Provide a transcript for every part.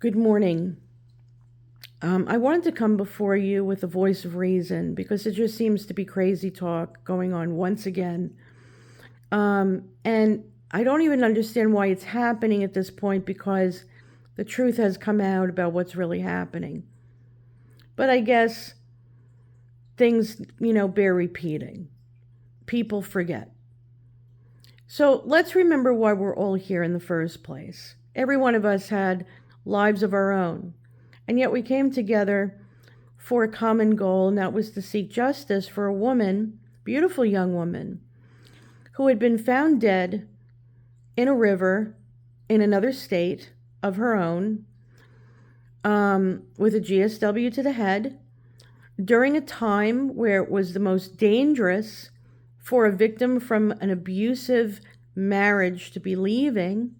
Good morning. I wanted to come before you with a voice of reason because it just seems to be crazy talk going on once again. And I don't even understand why it's happening at this point because the truth has come out about what's really happening. But I guess things, bear repeating. People forget. So let's remember why we're all here in the first place. Every one of us had lives of our own. And yet we came together for a common goal, and that was to seek justice for a woman, beautiful young woman, who had been found dead in a river in another state of her own, with a GSW to the head, during a time where it was the most dangerous for a victim from an abusive marriage to be leaving,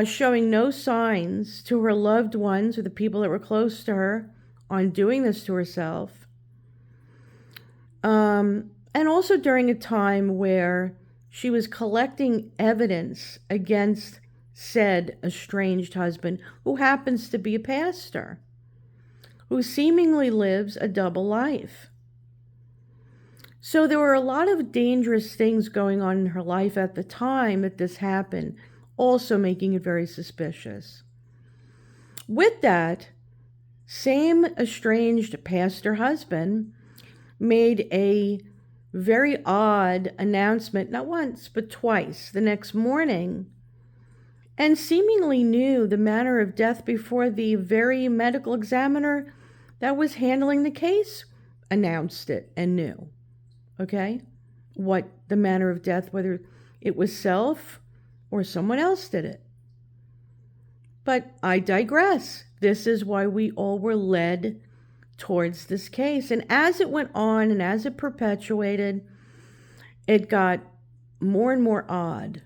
showing no signs to her loved ones or the people that were close to her on doing this to herself. And also during a time where she was collecting evidence against said estranged husband, who happens to be a pastor, who seemingly lives a double life. So there were a lot of dangerous things going on in her life at the time that this happened, also making it very suspicious. With that, same estranged pastor husband made a very odd announcement, not once, but twice, the next morning, and seemingly knew the manner of death before the very medical examiner that was handling the case announced it and knew, okay, what the manner of death, whether it was self or someone else did it. But I digress. This is why we all were led towards this case. And as it went on and as it perpetuated, it got more and more odd.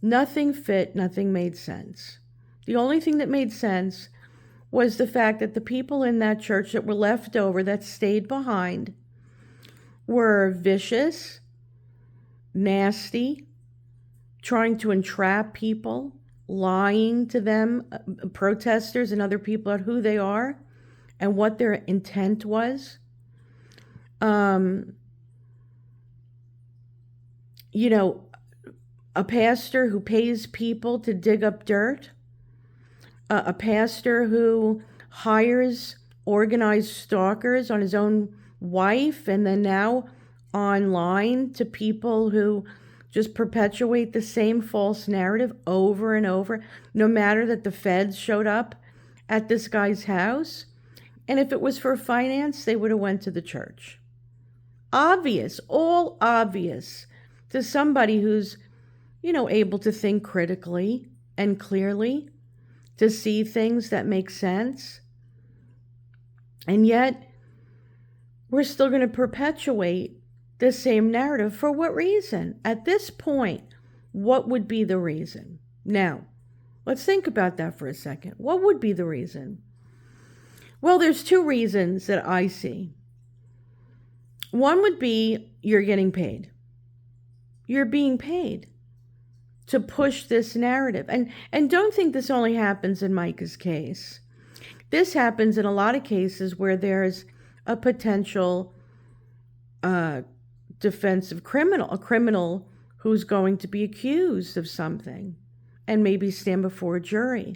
Nothing fit, nothing made sense. The only thing that made sense was the fact that the people in that church that were left over, that stayed behind, were vicious, nasty, trying to entrap people, lying to them, protesters and other people, about who they are and what their intent was. A pastor who pays people to dig up dirt, a pastor who hires organized stalkers on his own wife, and then now online to people who just perpetuate the same false narrative over and over, no matter that the feds showed up at this guy's house. And if it was for finance, they would have went to the church. Obvious, all obvious to somebody who's, able to think critically and clearly, to see things that make sense. And yet, we're still going to perpetuate the same narrative. For what reason? At this point, what would be the reason? Now, let's think about that for a second. What would be the reason? Well, there's two reasons that I see. One would be you're getting paid. You're being paid to push this narrative. And don't think this only happens in Micah's case. This happens in a lot of cases where there's a potential defensive criminal, a criminal who's going to be accused of something and maybe stand before a jury.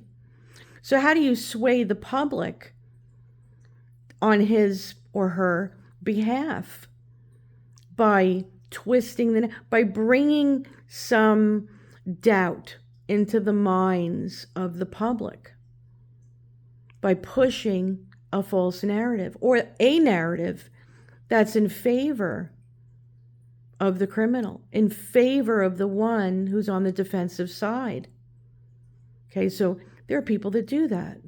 So how do you sway the public on his or her behalf? By twisting by bringing some doubt into the minds of the public, by pushing a false narrative or a narrative that's in favor of the criminal, in favor of the one who's on the defensive side. Okay, so there are people that do that.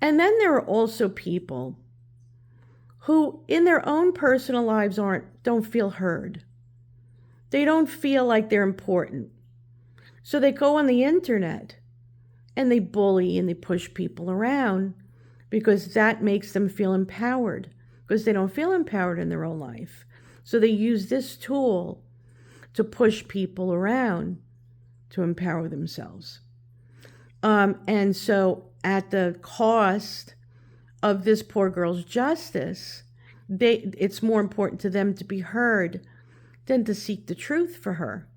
And then there are also people who in their own personal lives don't feel heard. They don't feel like they're important. So they go on the internet and they bully and they push people around because that makes them feel empowered, because they don't feel empowered in their own life. So they use this tool to push people around to empower themselves. And so at the cost of this poor girl's justice, it's more important to them to be heard than to seek the truth for her.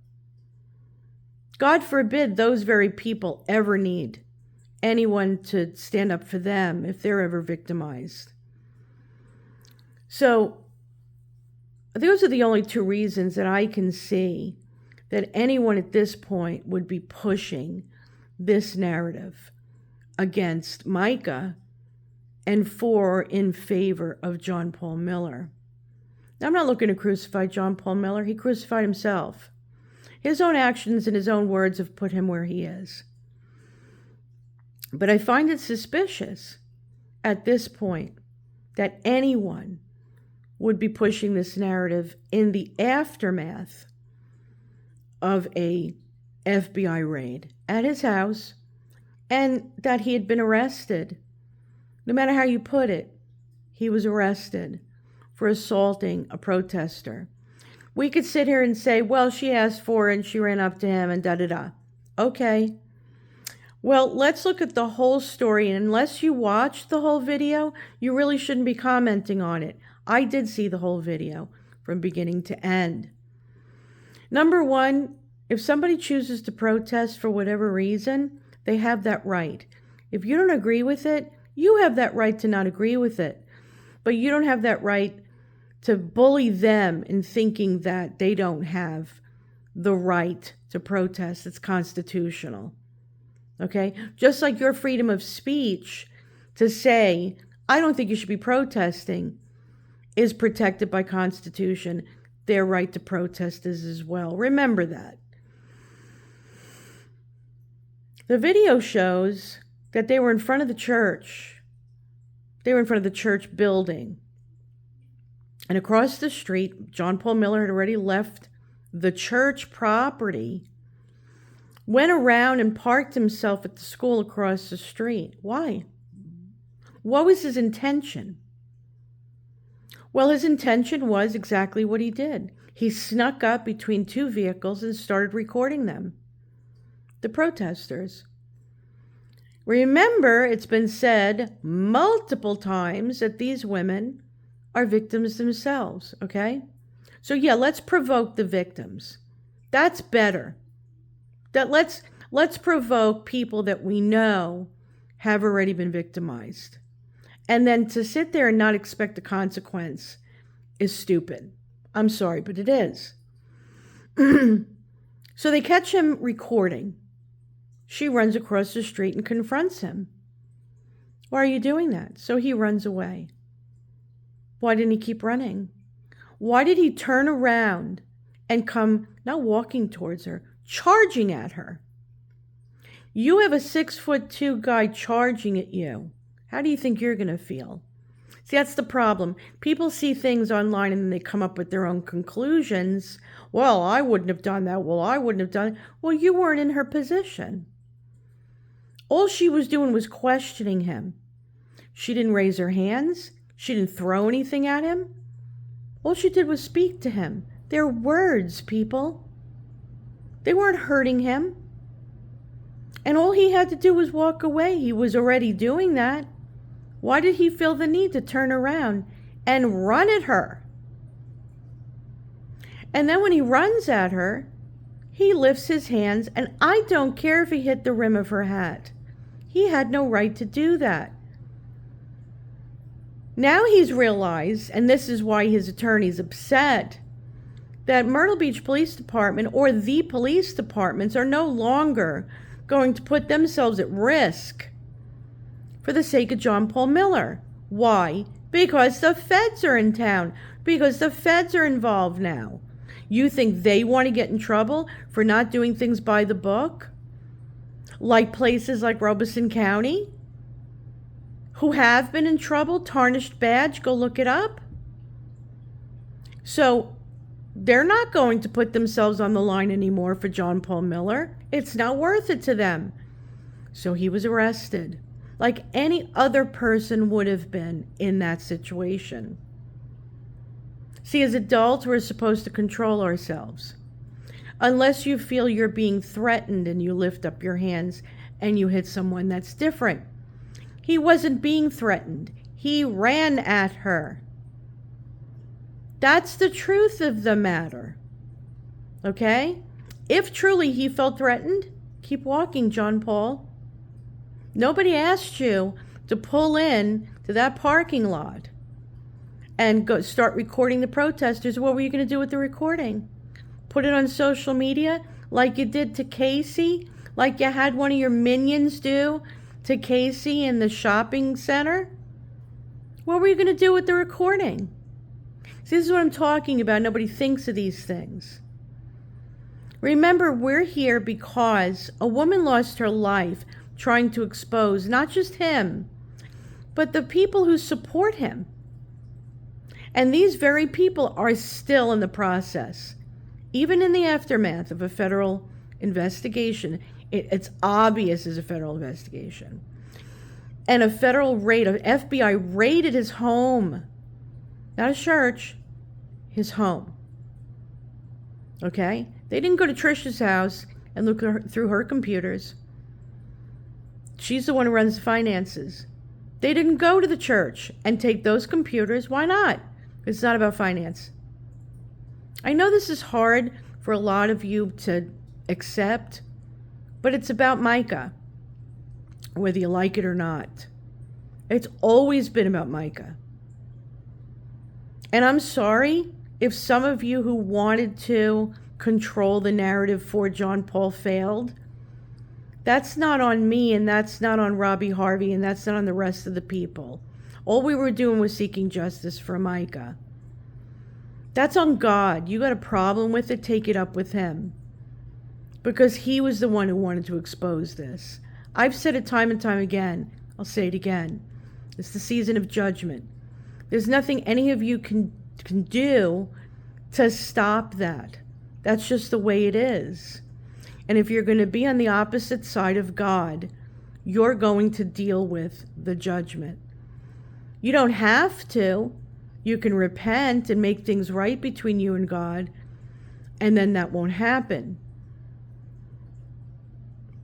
God forbid those very people ever need anyone to stand up for them if they're ever victimized. So those are the only two reasons that I can see that anyone at this point would be pushing this narrative against Micah and in favor of John Paul Miller. Now, I'm not looking to crucify John Paul Miller. He crucified himself. His own actions and his own words have put him where he is. But I find it suspicious at this point that anyone would be pushing this narrative in the aftermath of a FBI raid at his house, and that he had been arrested. No matter how you put it, he was arrested for assaulting a protester. We could sit here and say, well, she asked for it and she ran up to him and da-da-da. Okay. Well, let's look at the whole story. And unless you watched the whole video, you really shouldn't be commenting on it. I did see the whole video from beginning to end. Number one, if somebody chooses to protest for whatever reason, they have that right. If you don't agree with it, you have that right to not agree with it. But you don't have that right to bully them in thinking that they don't have the right to protest. It's constitutional. Okay? Just like your freedom of speech to say, I don't think you should be protesting, is protected by Constitution. Their right to protest is as well. Remember that. The video shows that they were in front of the church. They were in front of the church building. And across the street, John Paul Miller had already left the church property, went around and parked himself at the school across the street. Why? What was his intention? Well, his intention was exactly what he did. He snuck up between two vehicles and started recording them. The protesters. Remember, it's been said multiple times that these women are victims themselves, okay? So yeah, let's provoke the victims. That's better. Let's provoke people that we know have already been victimized. And then to sit there and not expect a consequence is stupid. I'm sorry, but it is. So they catch him recording. She runs across the street and confronts him. Why are you doing that? So he runs away. Why didn't he keep running? Why did he turn around and come, not walking towards her, charging at her? You have a 6'2" guy charging at you. How do you think you're going to feel? See, that's the problem. People see things online and then they come up with their own conclusions. Well, I wouldn't have done that. Well, I wouldn't have done it. Well, you weren't in her position. All she was doing was questioning him. She didn't raise her hands. She didn't throw anything at him. All she did was speak to him. They're words, people. They weren't hurting him. And all he had to do was walk away. He was already doing that. Why did he feel the need to turn around and run at her? And then when he runs at her, he lifts his hands, and I don't care if he hit the rim of her hat. He had no right to do that. Now he's realized, and this is why his attorney's upset, that Myrtle Beach Police Department or the police departments are no longer going to put themselves at risk for the sake of John Paul Miller. Why? Because the feds are in town. Because the feds are involved now. You think they want to get in trouble for not doing things by the book? Like places like Robeson County, who have been in trouble, tarnished badge, go look it up. So they're not going to put themselves on the line anymore for John Paul Miller. It's not worth it to them. So he was arrested, like any other person would have been in that situation. See, as adults, we're supposed to control ourselves. Unless you feel you're being threatened and you lift up your hands and you hit someone, that's different. He wasn't being threatened. He ran at her. That's the truth of the matter. Okay? If truly he felt threatened, keep walking, John Paul. Nobody asked you to pull in to that parking lot and go start recording the protesters. What were you going to do with the recording? Put it on social media like you did to Casey? Like you had one of your minions do to Casey in the shopping center? What were you going to do with the recording? See, this is what I'm talking about. Nobody thinks of these things. Remember, we're here because a woman lost her life trying to expose not just him, but the people who support him. And these very people are still in the process. Even in the aftermath of a federal investigation, it's obvious as a federal investigation. And a federal raid, an FBI raided his home. Not a church, his home. Okay? They didn't go to Trisha's house and look through her computers. She's the one who runs the finances. They didn't go to the church and take those computers. Why not? It's not about finance. I know this is hard for a lot of you to accept, but it's about Micah, whether you like it or not. It's always been about Micah. And I'm sorry if some of you who wanted to control the narrative for John Paul failed. That's not on me, and that's not on Robbie Harvey, and that's not on the rest of the people. All we were doing was seeking justice for Micah. That's on God. You got a problem with it, take it up with him. Because he was the one who wanted to expose this. I've said it time and time again. I'll say it again. It's the season of judgment. There's nothing any of you can do to stop that. That's just the way it is. And if you're going to be on the opposite side of God, you're going to deal with the judgment. You don't have to. You can repent and make things right between you and God, and then that won't happen.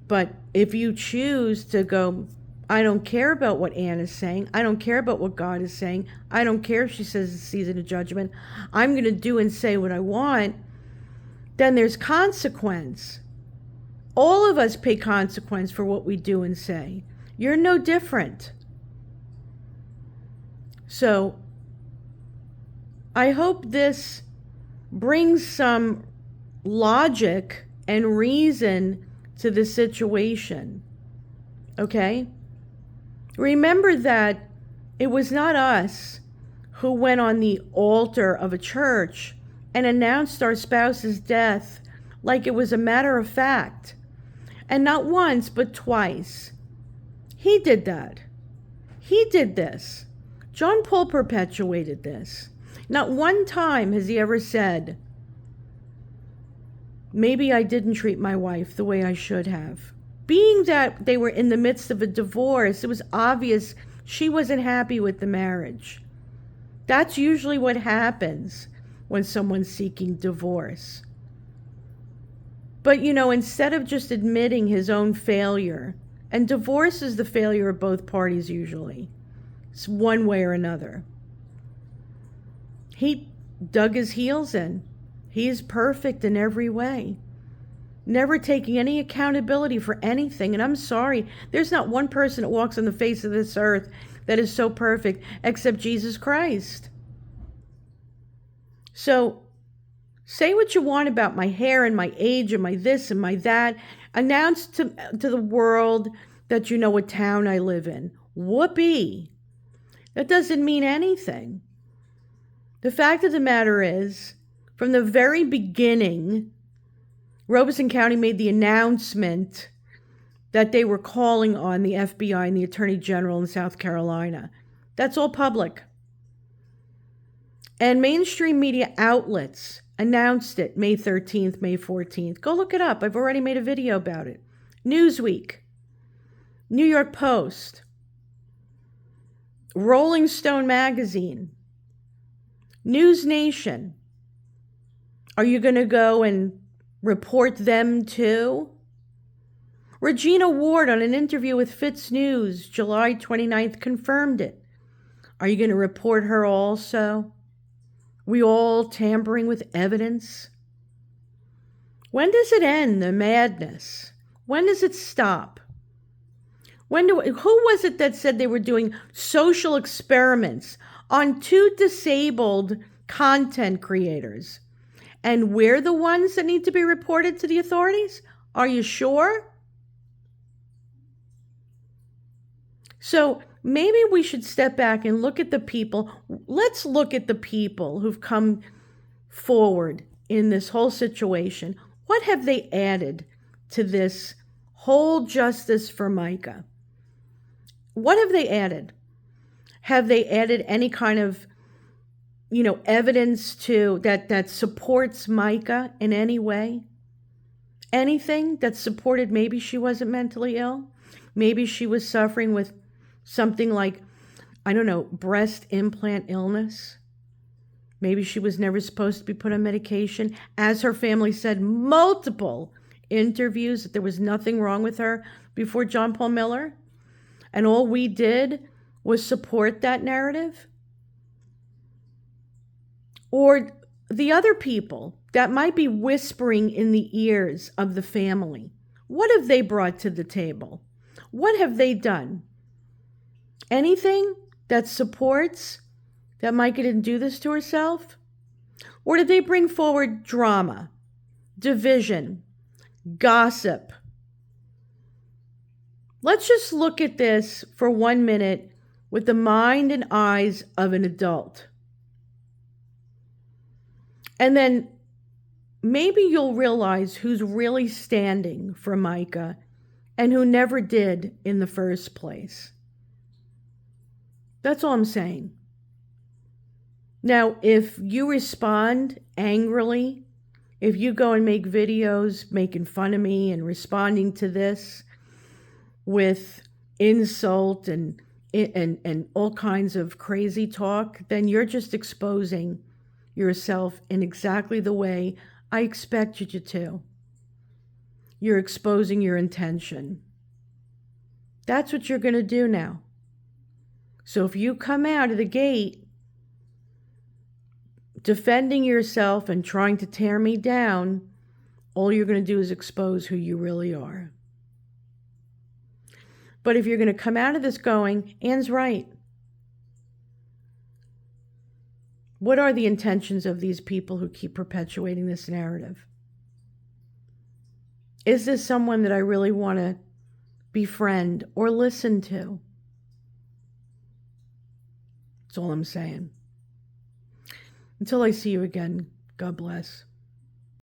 But if you choose to go, I don't care about what Ann is saying. I don't care about what God is saying. I don't care if she says it's the season of judgment. I'm going to do and say what I want. Then there's consequence. All of us pay consequence for what we do and say. You're no different. So I hope this brings some logic and reason to the situation. Okay? Remember that it was not us who went on the altar of a church and announced our spouse's death like it was a matter of fact. And not once, but twice. He did that. He did this. John Paul perpetuated this. Not one time has he ever said, maybe I didn't treat my wife the way I should have. Being that they were in the midst of a divorce, it was obvious she wasn't happy with the marriage. That's usually what happens when someone's seeking divorce. But, instead of just admitting his own failure, and divorce is the failure of both parties usually. It's one way or another. He dug his heels in. He is perfect in every way. Never taking any accountability for anything. And I'm sorry, there's not one person that walks on the face of this earth that is so perfect except Jesus Christ. So, say what you want about my hair and my age and my this and my that. Announce to the world that you know what town I live in. Whoopee. That doesn't mean anything. The fact of the matter is, from the very beginning, Robeson County made the announcement that they were calling on the FBI and the Attorney General in South Carolina. That's all public. And mainstream media outlets announced it May 13th, May 14th. Go look it up. I've already made a video about it. Newsweek, New York Post, Rolling Stone magazine, News Nation. Are you going to go and report them too? Regina Ward, on an interview with Fitz News, July 29th, confirmed it. Are you going to report her also? We all tampering with evidence? When does it end, the madness? When does it stop? Who was it that said they were doing social experiments on 2 disabled content creators? And we're the ones that need to be reported to the authorities? Are you sure? So maybe we should step back and look at the people. Let's look at the people who've come forward in this whole situation. What have they added to this whole justice for Micah? What have they added? Have they added any kind of, evidence to that supports Micah in any way? Anything that supported maybe she wasn't mentally ill? Maybe she was suffering with something like, breast implant illness? Maybe she was never supposed to be put on medication. As her family said, multiple interviews, that there was nothing wrong with her before John Paul Miller. And all we did was support that narrative. Or the other people that might be whispering in the ears of the family. What have they brought to the table? What have they done? Anything that supports that Micah didn't do this to herself? Or did they bring forward drama, division, gossip? Let's just look at this for 1 minute with the mind and eyes of an adult. And then maybe you'll realize who's really standing for Micah and who never did in the first place. That's all I'm saying. Now, if you respond angrily, if you go and make videos making fun of me and responding to this with insult and all kinds of crazy talk, then you're just exposing yourself in exactly the way I expect you to. You're exposing your intention. That's what you're going to do now. So if you come out of the gate defending yourself and trying to tear me down, all you're going to do is expose who you really are. But if you're going to come out of this going, Anne's right. What are the intentions of these people who keep perpetuating this narrative? Is this someone that I really want to befriend or listen to? That's all I'm saying. Until I see you again, God bless.